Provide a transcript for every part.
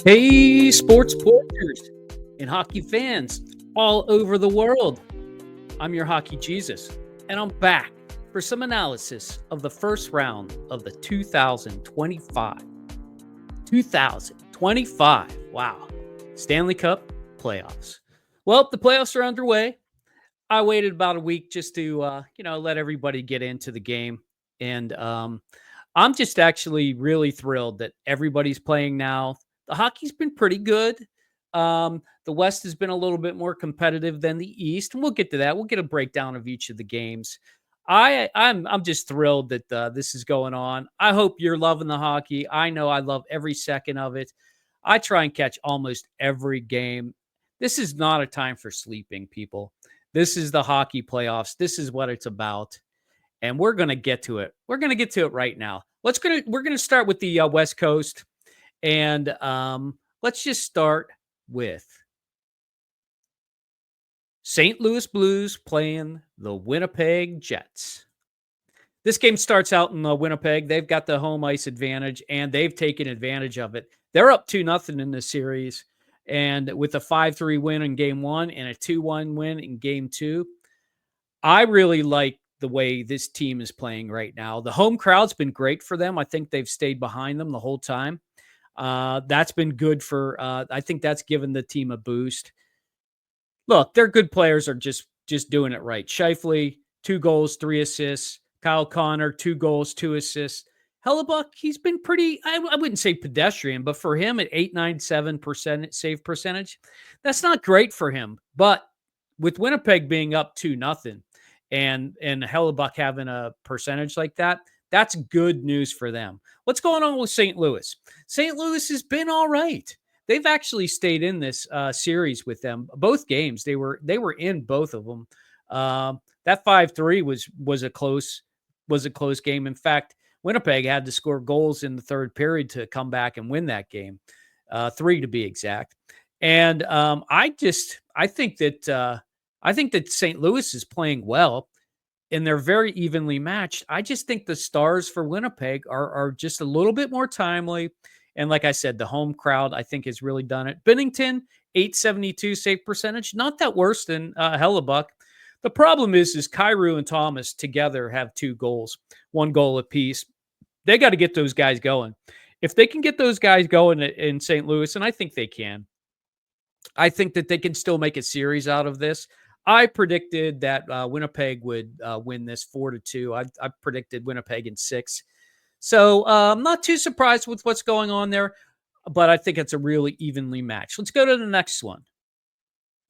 Hey, sports porters and hockey fans all over the world. I'm your hockey Jesus, and I'm back for some analysis of the first round of the 2025 wow, Stanley Cup playoffs. Well, the playoffs are underway. I waited about a week just to, let everybody get into the game. And I'm just actually really thrilled that everybody's playing now. The hockey's been pretty good. The West has been a little bit more competitive than the East, and we'll get to that. We'll get a breakdown of each of the games. I'm just thrilled that this is going on. I hope you're loving the hockey. I know I love every second of it. I try and catch almost every game. This is not a time for sleeping, people. This is the hockey playoffs. This is what it's about, and we're going to get to it. We're going to get to it right now. We're going to start with the West Coast, and let's just start with St. Louis Blues playing the Winnipeg Jets. This game starts out in Winnipeg. They've got the home ice advantage, and they've taken advantage of it. They're up 2-0 in this series, and with a 5-3 win in game one and a 2-1 win in game two, I really like the way this team is playing right now. The home crowd's been great for them. I think they've stayed behind them the whole time. That's been good for. I think that's given the team a boost. Look, their good players are just doing it right. Shifley, 2 goals, 3 assists. Kyle Connor, 2 goals, 2 assists. Hellebuck, he's been pretty, I wouldn't say pedestrian, but for him at 897% save percentage, that's not great for him. But with Winnipeg being up 2-0 and Hellebuck having a percentage like that, that's good news for them. What's going on with St. Louis? St. Louis has been all right. They've actually stayed in this series with them. Both games, they were in both of them. That 5-3 was a close game. In fact, Winnipeg had to score goals in the third period to come back and win that game, 3 to be exact. And I think that St. Louis is playing well, and they're very evenly matched. I just think the stars for Winnipeg are just a little bit more timely. And like I said, the home crowd, I think, has really done it. Binnington, 872 save percentage, not that worse than Hellebuck. The problem is Kyrou and Thomas together have 2 goals, 1 goal apiece. They got to get those guys going. If they can get those guys going in St. Louis, and I think they can, I think that they can still make a series out of this. I predicted that Winnipeg would win this 4-2. I predicted Winnipeg in 6. So I'm not too surprised with what's going on there, but I think it's a really evenly matched. Let's go to the next one.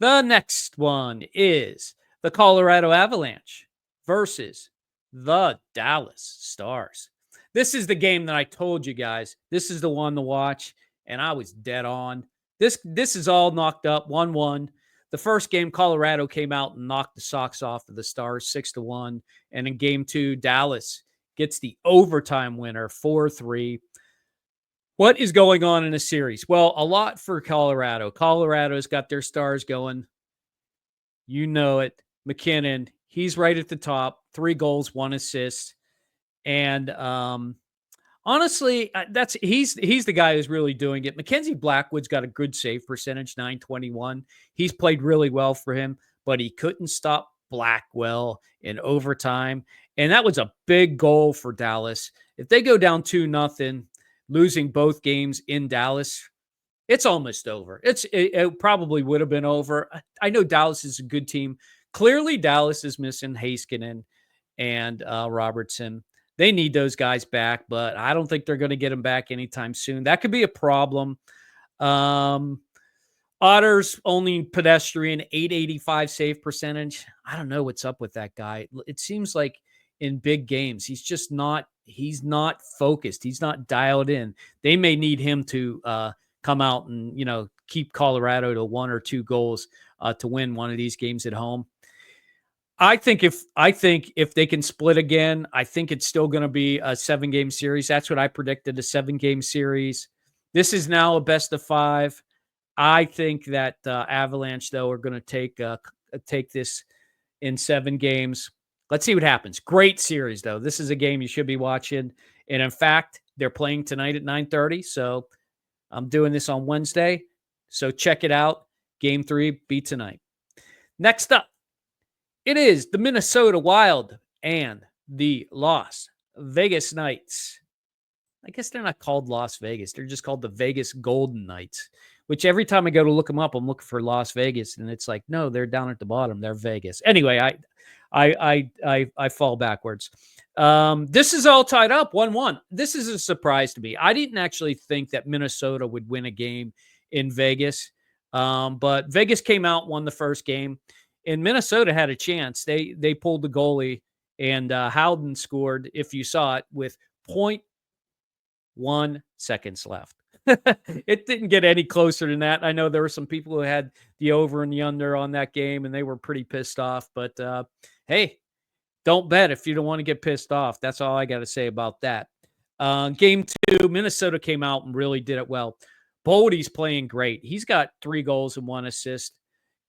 The next one is the Colorado Avalanche versus the Dallas Stars. This is the game that I told you guys. This is the one to watch, and I was dead on. This is all knocked up 1-1. The first game, Colorado came out and knocked the socks off of the Stars 6-1. And in game two, Dallas gets the overtime winner 4-3. What is going on in the series? Well, a lot for Colorado. Colorado's got their stars going. You know it. McKinnon, he's right at the top. 3 goals, 1 assist. And honestly, he's the guy who's really doing it. Mackenzie Blackwood's got a good save percentage, 921. He's played really well for him, but he couldn't stop Blackwell in overtime. And that was a big goal for Dallas. If they go down 2-0, losing both games in Dallas, it's almost over. It probably would have been over. I know Dallas is a good team. Clearly, Dallas is missing Heiskanen and Robertson. They need those guys back, but I don't think they're going to get them back anytime soon. That could be a problem. Otter's only pedestrian, 885 save percentage. I don't know what's up with that guy. It seems like in big games, he's not focused. He's not dialed in. They may need him to come out and, keep Colorado to 1 or 2 goals to win one of these games at home. I think if they can split again, I think it's still going to be a 7-game series. That's what I predicted, a 7-game series. This is now a best of 5. I think that Avalanche, though, are going to take this in 7 games. Let's see what happens. Great series, though. This is a game you should be watching. And in fact, they're playing tonight at 9:30. So I'm doing this on Wednesday, so check it out. Game 3 be tonight. Next up, it is the Minnesota Wild and the Las Vegas Knights. I guess they're not called Las Vegas. They're just called the Vegas Golden Knights, which every time I go to look them up, I'm looking for Las Vegas. And it's like, no, they're down at the bottom. They're Vegas. Anyway, I fall backwards. This is all tied up 1-1. This is a surprise to me. I didn't actually think that Minnesota would win a game in Vegas. But Vegas came out, won the first game, and Minnesota had a chance. They pulled the goalie, and Howden scored, if you saw it, with 0.1 seconds left. It didn't get any closer than that. I know there were some people who had the over and the under on that game, and they were pretty pissed off. But hey, don't bet if you don't want to get pissed off. That's all I got to say about that. Game 2, Minnesota came out and really did it well. Bode's playing great. He's got 3 goals and 1 assist.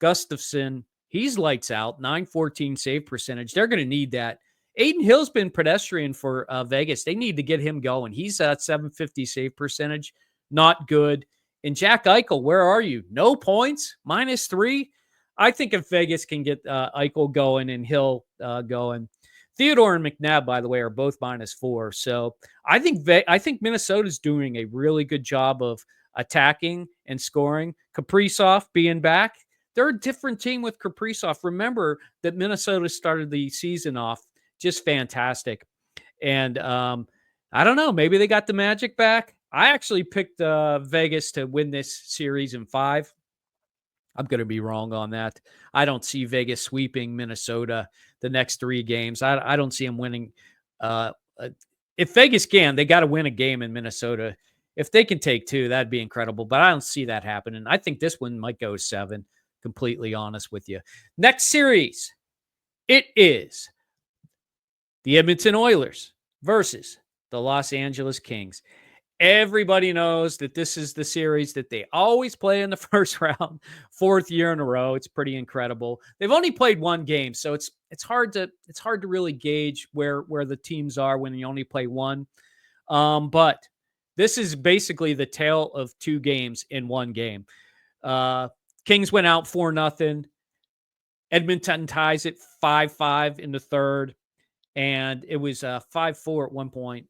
Gustafsson, he's lights out, 914 save percentage. They're going to need that. Aiden Hill's been pedestrian for Vegas. They need to get him going. He's at 750 save percentage. Not good. And Jack Eichel, where are you? No points, -3. I think if Vegas can get Eichel going and Hill going. Theodore and McNabb, by the way, are both -4. So I think Minnesota's doing a really good job of attacking and scoring. Kaprizov being back. They're a different team with Kaprizov. Remember that Minnesota started the season off just fantastic. And I don't know. Maybe they got the magic back. I actually picked Vegas to win this series in 5. I'm going to be wrong on that. I don't see Vegas sweeping Minnesota the next 3 games. I don't see them winning. If Vegas can, they got to win a game in Minnesota. If they can take 2, that'd be incredible. But I don't see that happening. I think this one might go 7, completely honest with you. Next series, it is the Edmonton Oilers versus the Los Angeles Kings. Everybody knows that this is the series that they always play in the first round, 4th year in a row. It's pretty incredible. They've only played 1 game, so it's hard to really gauge where the teams are when you only play 1. But this is basically the tale of 2 games in 1 game. Kings went out 4-0. Edmonton ties it 5-5 in the 3rd. And it was 5-4 at one point.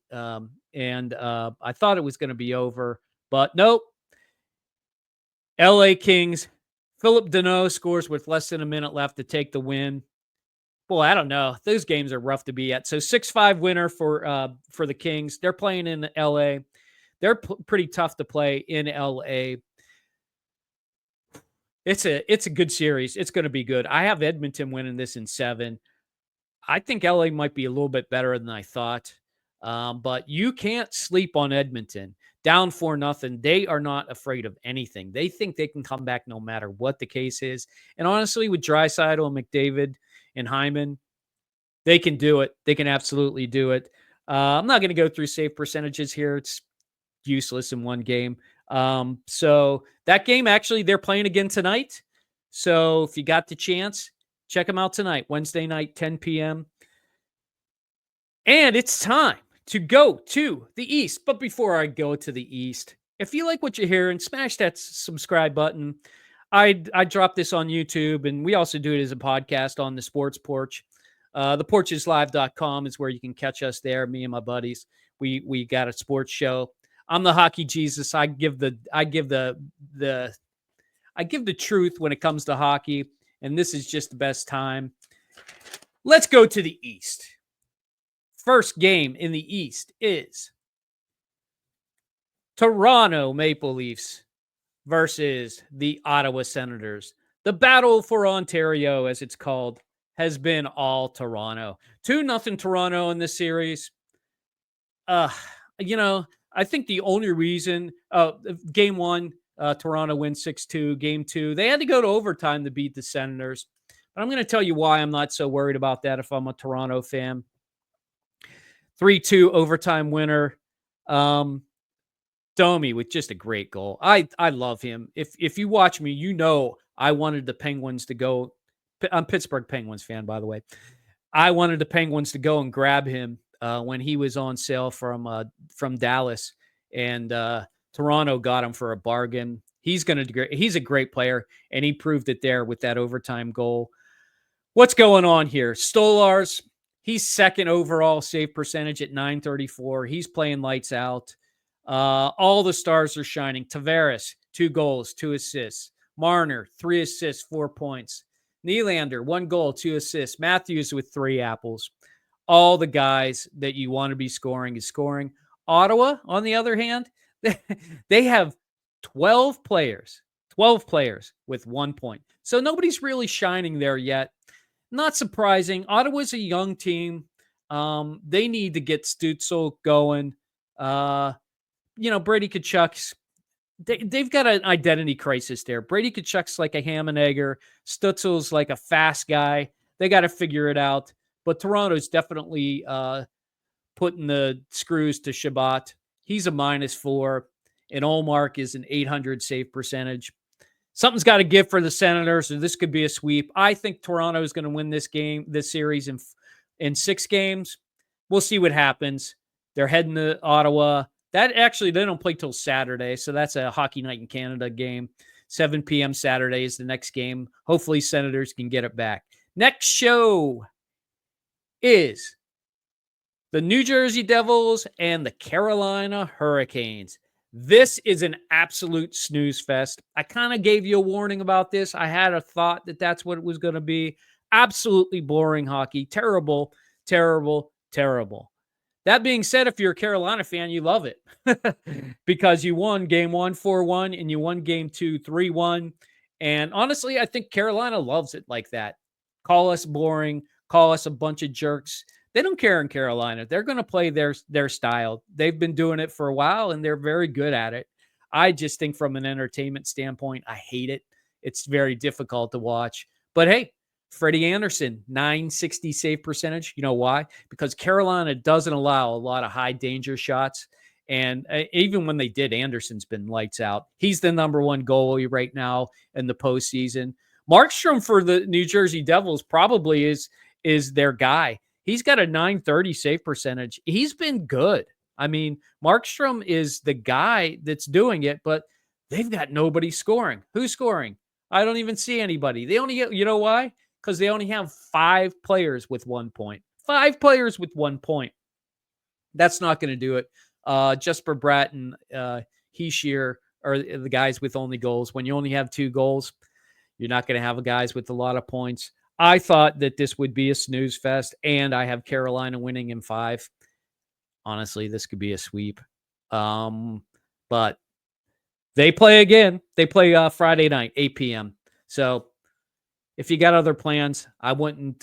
And I thought it was going to be over, but nope. LA Kings, Philip Deneau scores with less than a minute left to take the win. Boy, I don't know. Those games are rough to be at. So 6-5 winner for the Kings. They're playing in LA. They're pretty tough to play in LA. It's a good series. It's going to be good. I have Edmonton winning this in 7. I think LA might be a little bit better than I thought. But you can't sleep on Edmonton. Down 4-0. They are not afraid of anything. They think they can come back no matter what the case is. And honestly, with Draisaitl and McDavid and Hyman, they can do it. They can absolutely do it. I'm not going to go through save percentages here. It's useless in 1 game. So that game, actually, they're playing again tonight. So if you got the chance, check them out tonight, Wednesday night, 10 p.m. And it's time to go to the East. But before I go to the East, if you like what you're hearing, smash that subscribe button. I drop this on YouTube, and we also do it as a podcast on the Sports Porch. Theporcheslive.com is where you can catch us there, me and my buddies. We got a sports show. I'm the hockey Jesus. I give the truth when it comes to hockey, and this is just the best time. Let's go to the East. First game in the East is Toronto Maple Leafs versus the Ottawa Senators. The battle for Ontario, as it's called, has been all Toronto. 2-0 Toronto in this series. I think the only reason, game 1, Toronto wins 6-2. Game 2, they had to go to overtime to beat the Senators. But I'm going to tell you why I'm not so worried about that if I'm a Toronto fan. 3-2 overtime winner. Domi with just a great goal. I love him. If you watch me, you know I wanted the Penguins to go. I'm a Pittsburgh Penguins fan, by the way. I wanted the Penguins to go and grab him when he was on sale from Dallas. And Toronto got him for a bargain. He's a great player, and he proved it there with that overtime goal. What's going on here? Stolarz, he's second overall save percentage at 934. He's playing lights out. All the stars are shining. Tavares, 2 goals, 2 assists. Marner, 3 assists, 4 points. Nylander, 1 goal, 2 assists. Matthews with 3 apples. All the guys that you want to be scoring is scoring. Ottawa, on the other hand, they have 12 players with 1 point. So nobody's really shining there yet. Not surprising. Ottawa's a young team. They need to get Stützle going. Brady Tkachuk's they've got an identity crisis there. Brady Tkachuk's like a ham and egger. Stützle's like a fast guy. They got to figure it out. But Toronto's definitely putting the screws to Shabbat. He's a -4, and Olmark is an 800 save percentage. Something's got to give for the Senators, or this could be a sweep. I think Toronto is going to win this series in 6 games. We'll see what happens. They're heading to Ottawa. That actually, they don't play till Saturday, so that's a Hockey Night in Canada game. 7 p.m. Saturday is the next game. Hopefully, Senators can get it back. Next show is the New Jersey Devils and the Carolina Hurricanes. This is an absolute snooze fest. I kind of gave you a warning about this. I had a thought that that's what it was going to be. Absolutely boring hockey. Terrible, terrible, terrible. That being said, if you're a Carolina fan, you love it because you won game 1 4-1 and you won game 2 3-1. And honestly, I think Carolina loves it like that. Call us boring. Call us a bunch of jerks. They don't care in Carolina. They're going to play their style. They've been doing it for a while, and they're very good at it. I just think from an entertainment standpoint, I hate it. It's very difficult to watch. But hey, Freddie Anderson, 960 save percentage. You know why? Because Carolina doesn't allow a lot of high danger shots. And even when they did, Anderson's been lights out. He's the number 1 goalie right now in the postseason. Markstrom for the New Jersey Devils probably is their guy. He's got a 930 save percentage. He's been good. I mean, Markstrom is the guy that's doing it, but they've got nobody scoring. Who's scoring? I don't even see anybody. They only get, you know why? Because they only have 5 players with 1 point. 5 players with 1 point. That's not going to do it. Jesper Bratt and Hischier are the guys with only goals. When you only have 2 goals, you're not going to have guys with a lot of points. I thought that this would be a snooze fest, and I have Carolina winning in 5. Honestly, this could be a sweep. But they play again. They play Friday night, 8 p.m. So if you got other plans, I wouldn't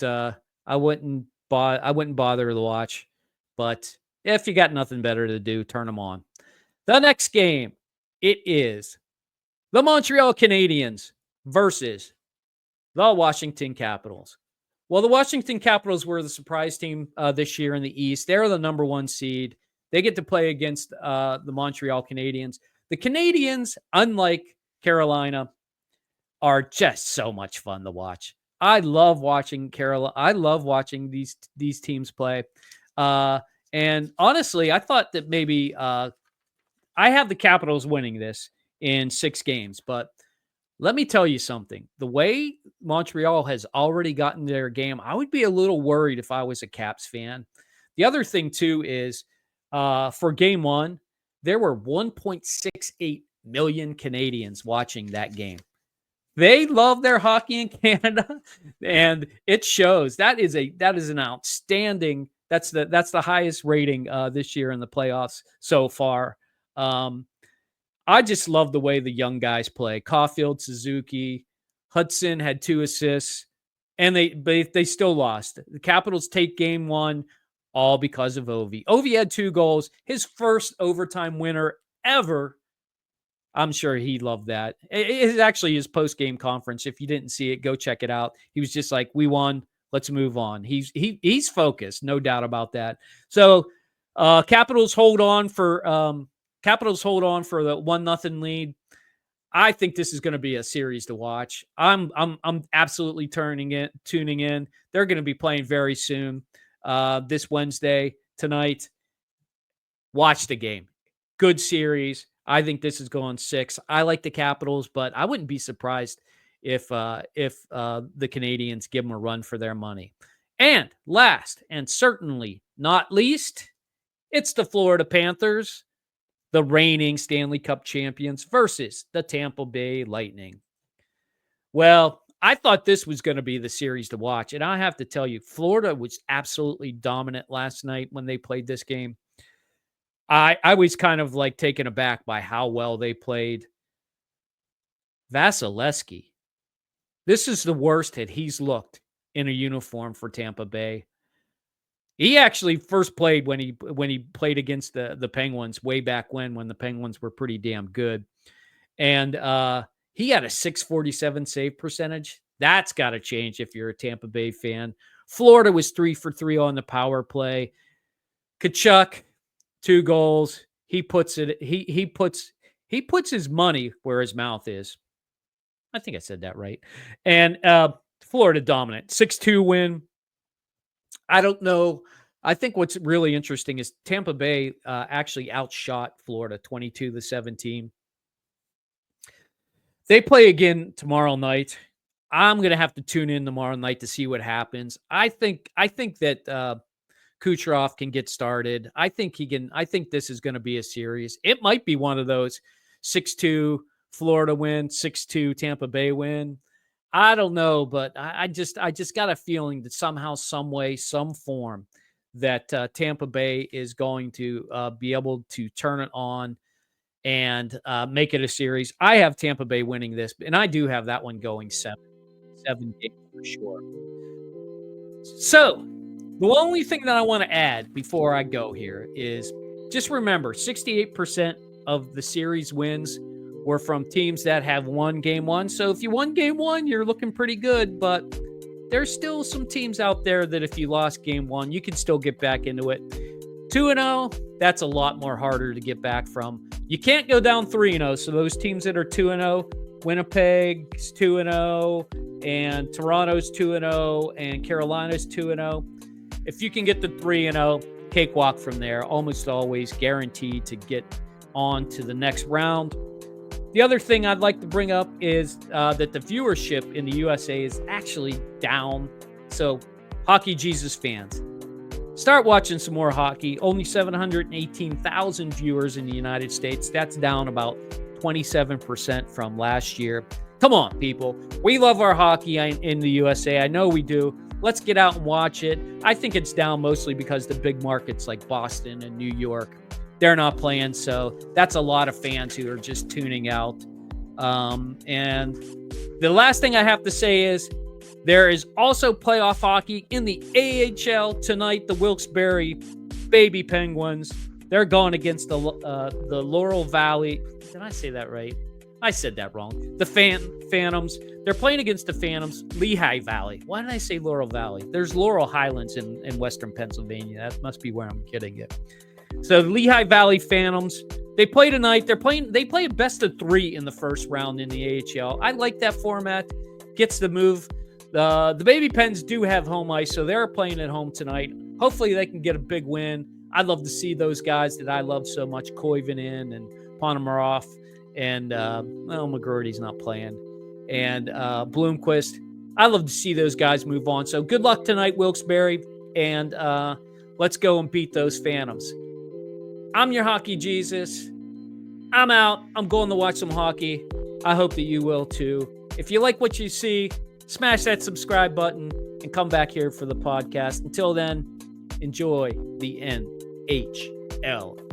bother to watch. But if you got nothing better to do, turn them on. The next game, it is the Montreal Canadiens versus the Washington Capitals. Well, the Washington Capitals were the surprise team this year in the East. They're the number 1 seed. They get to play against the Montreal Canadiens. The Canadiens, unlike Carolina, are just so much fun to watch. I love watching Carolina. I love watching these teams play. And honestly, I thought that maybe I have the Capitals winning this in 6 games, but let me tell you something. The way Montreal has already gotten their game, I would be a little worried if I was a Caps fan. The other thing, too, is for game 1, there were 1.68 million Canadians watching that game. They love their hockey in Canada, and it shows. That is an outstanding. That's the highest rating this year in the playoffs so far. I just love the way the young guys play. Caulfield, Suzuki, Hudson had 2 assists, and they still lost. The Capitals take game 1 all because of Ovi. Ovi had 2 goals, his first overtime winner ever. I'm sure he loved that. It is actually his post-game conference. If you didn't see it, go check it out. He was just like, "We won. Let's move on." He's focused, no doubt about that. So, Capitals hold on for the 1-0 lead. I think this is going to be a series to watch. I'm absolutely tuning in. They're going to be playing very soon, this Wednesday tonight. Watch the game. Good series. I think this is going 6. I like the Capitals, but I wouldn't be surprised if the Canadians give them a run for their money. And last and certainly not least, it's the Florida Panthers, the reigning Stanley Cup champions, versus the Tampa Bay Lightning. Well, I thought this was going to be the series to watch. And I have to tell you, Florida was absolutely dominant last night when they played this game. I was kind of like taken aback by how well they played. Vasilevsky, this is the worst that he's looked in a uniform for Tampa Bay. He actually first played when he played against the Penguins way back when the Penguins were pretty damn good. And he had a .647 save percentage. That's got to change if you're a Tampa Bay fan. Florida was 3 for 3 on the power play. Tkachuk, 2 goals. He puts his money where his mouth is. I think I said that right. And Florida dominant, 6-2 win. I don't know. I think what's really interesting is Tampa Bay actually outshot Florida 22-17. They play again tomorrow night. I'm going to have to tune in tomorrow night to see what happens. I think that Kucherov can get started. I think he can. I think this is going to be a series. It might be one of those 6-2 Florida win, 6-2 Tampa Bay win. I don't know, but I just got a feeling that somehow, some way, some form that Tampa Bay is going to be able to turn it on and make it a series. I have Tampa Bay winning this, and I do have that one going 7 games for sure. So the only thing that I want to add before I go here is just remember 68% of the series wins were from teams that have won game 1. So if you won game 1, you're looking pretty good, but there's still some teams out there that if you lost game 1, you can still get back into it. 2-0, that's a lot more harder to get back from. You can't go down 3-0. So those teams that are 2-0, Winnipeg's 2-0, and Toronto's 2-0, and Carolina's 2-0. If you can get to 3-0, cakewalk from there. Almost always guaranteed to get on to the next round. The other thing I'd like to bring up is that the viewership in the USA is actually down. So, Hockey Jesus fans, start watching some more hockey. Only 718,000 viewers in the United States. That's down about 27% from last year. Come on, people. We love our hockey in the USA. I know we do. Let's get out and watch it. I think it's down mostly because the big markets like Boston and New York, they're not playing. So that's a lot of fans who are just tuning out. And the last thing I have to say is there is also playoff hockey in the AHL tonight. The Wilkes-Barre Baby Penguins, they're going against the Laurel Valley. Did I say that right? I said that wrong. The Phantoms. They're playing against the Phantoms. Lehigh Valley. Why did I say Laurel Valley? There's Laurel Highlands in western Pennsylvania. That must be where I'm getting it. So the Lehigh Valley Phantoms, they play tonight. They play a best of 3 in the first round in the AHL. I like that format. Gets the move. The Baby Pens do have home ice, so they're playing at home tonight. Hopefully they can get a big win. I'd love to see those guys that I love so much, Koivunen and Ponomaroff, and McGroarty's not playing, and Bloomquist. I'd love to see those guys move on. So good luck tonight, Wilkes-Barre, and let's go and beat those Phantoms. I'm your Hockey Jesus. I'm out. I'm going to watch some hockey. I hope that you will too. If you like what you see, smash that subscribe button and come back here for the podcast. Until then, enjoy the NHL.